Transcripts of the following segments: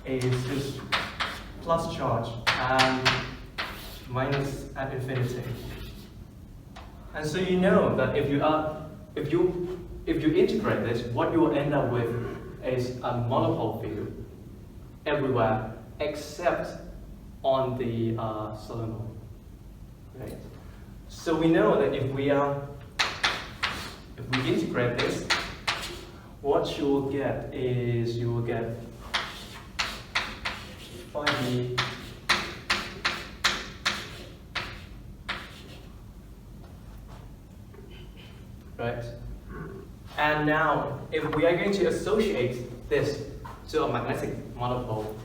is this plus charge and minus at infinity. And so you know that if you integrate this, what you will end up with is a monopole field everywhere except on the solenoid. Right? So we know that if we integrate this, what you will get is you will get phi b right? And now, if we are going to associate this to a magnetic monopole,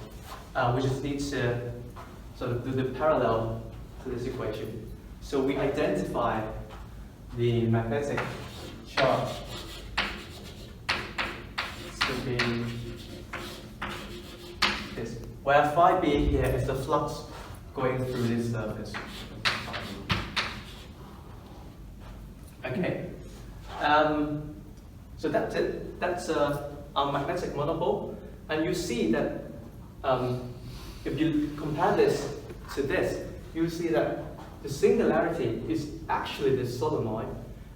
we just need to sort of do the parallel to this equation. So we identify the magnetic charge to be this, where phi b here is the flux going through this surface. Okay. So that's it. That's our magnetic monopole, and you see that if you compare this to this, you see that the singularity is actually this solenoid,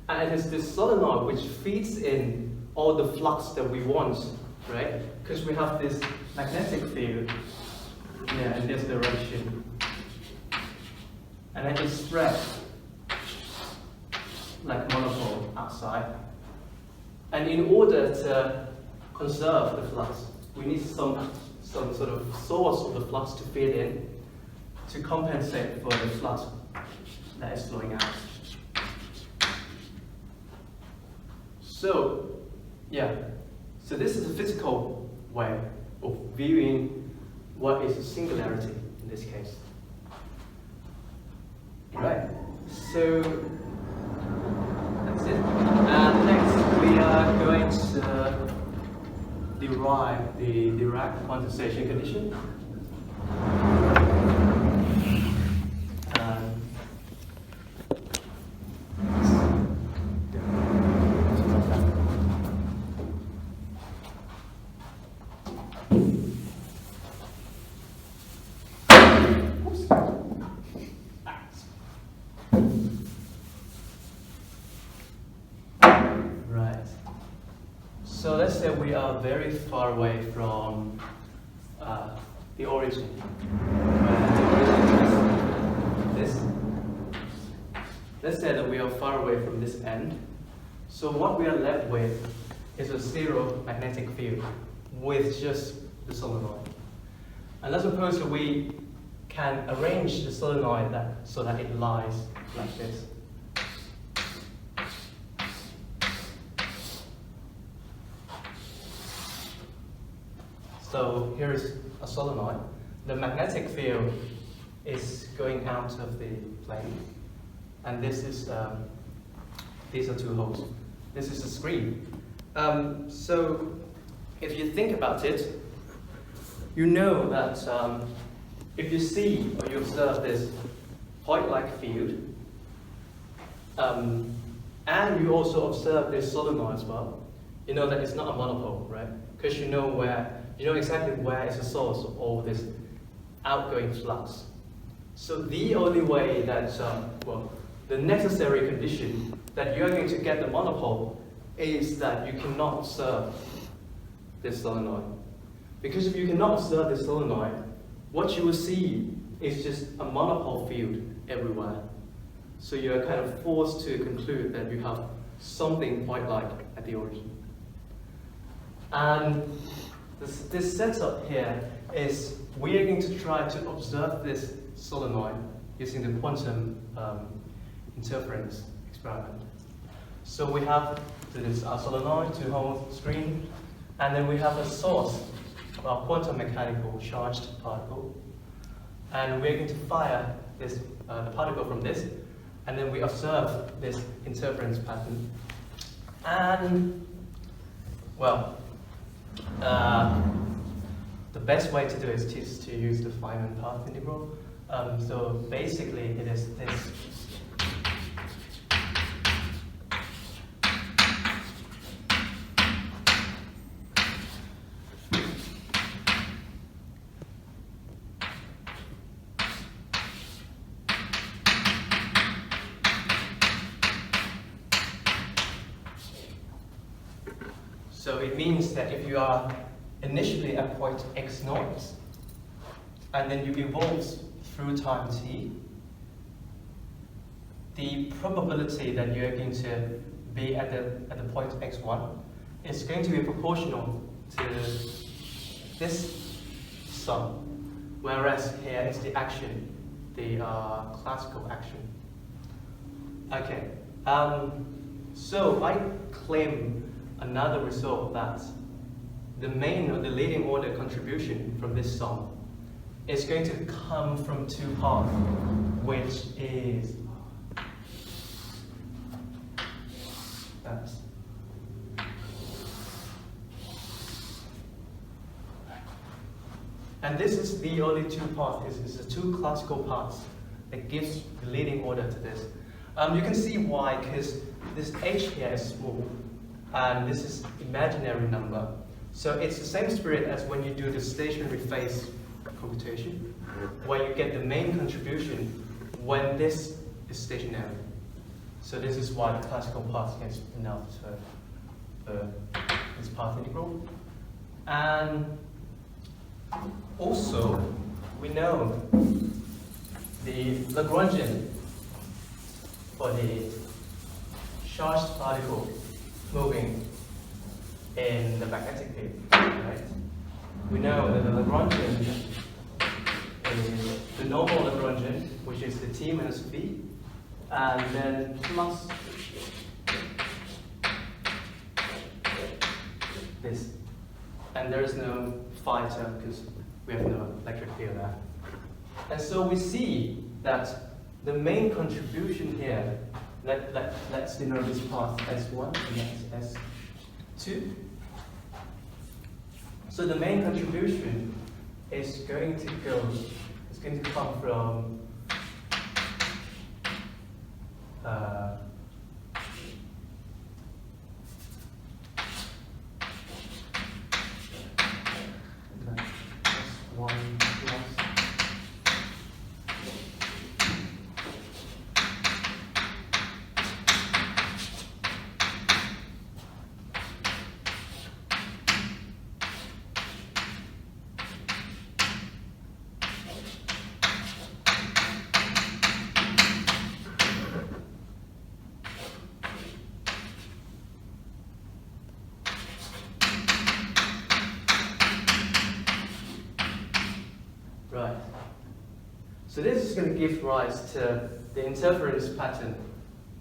and it is this solenoid which feeds in all the flux that we want, right? Because we have this magnetic field here in this direction, and then it spreads like monopole outside. And in order to conserve the flux, we need some sort of source of the flux to feed in to compensate for the flux that is flowing out. So, yeah, so this is a physical way of viewing what is a singularity in this case. Right, so that's it. And next we are going to derive the Dirac quantization condition. So let's say we are very far away from the origin. This. Let's say that we are far away from this end. So what we are left with is a zero magnetic field with just the solenoid. And let's suppose that we can arrange the solenoid so that it lies like this. So here is a solenoid. The magnetic field is going out of the plane, and this is these are two holes. This is the screen. So if you think about it, you know that if you see or you observe this point-like field, and you also observe this solenoid as well, you know that it's not a monopole, right? Because you know exactly where is the source of all this outgoing flux. So the only way that, the necessary condition that you're going to get the monopole is that you cannot observe this solenoid. Because if you cannot observe this solenoid, what you will see is just a monopole field everywhere. So you're kind of forced to conclude that you have something quite like at the origin. And this setup here is we are going to try to observe this solenoid using the quantum interference experiment. So we have this solenoid, two-hole screen, and then we have a source of our quantum mechanical charged particle, and we're going to fire this the particle from this, and then we observe this interference pattern. And well, the best way to do it is to use the Feynman path integral. So basically it is this. it means that if you are initially at point x0, and then you evolve through time t, the probability that you are going to be at the point x1 is going to be proportional to this sum, whereas here is the action, the classical action. Okay, so I claim another result that the main or the leading order contribution from this sum is going to come from two parts, which is that. And this is the only two parts, it's the two classical parts that gives the leading order to this. You can see why, because this h here is small, and this is imaginary number. So it's the same spirit as when you do the stationary phase computation, where you get the main contribution when this is stationary. So this is why the classical part is enough for this path integral. And also, we know the Lagrangian for the charged particle moving in the magnetic field, right? We know that the Lagrangian is the normal Lagrangian, which is the t minus v, and then plus this. And there is no phi term because we have no electric field there. And so we see that the main contribution here, let's denote this path S1 and that's S2. So the main contribution is going to come from S1 plus right. So this is going to give rise to the interference pattern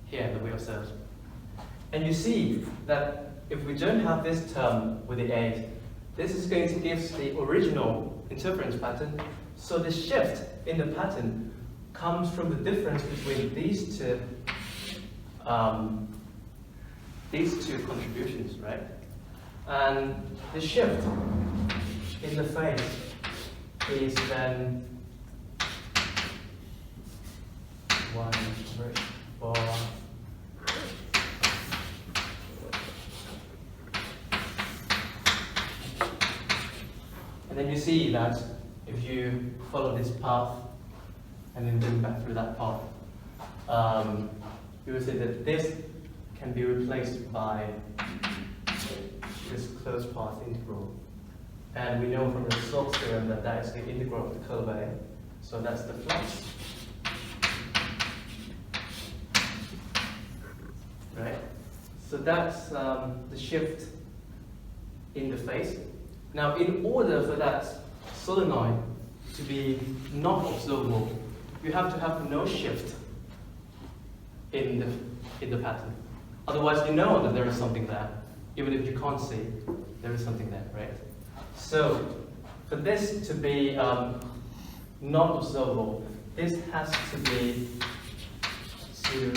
here that we observed. And you see that if we don't have this term with the A, this is going to give the original interference pattern. So the shift in the pattern comes from the difference between these two contributions, right? And the shift in the phase is then 1, 3, 4. And then you see that if you follow this path and then go back through that path, you will see that this can be replaced by this closed path integral. And we know from the Stokes theorem that that is the integral of the curve A. So that's the flux. Right? So that's the shift in the phase. Now, in order for that solenoid to be not observable, you have to have no shift in the pattern. Otherwise, you know that there is something there. Even if you can't see, there is something there, right? So, for this to be not observable, this has to be to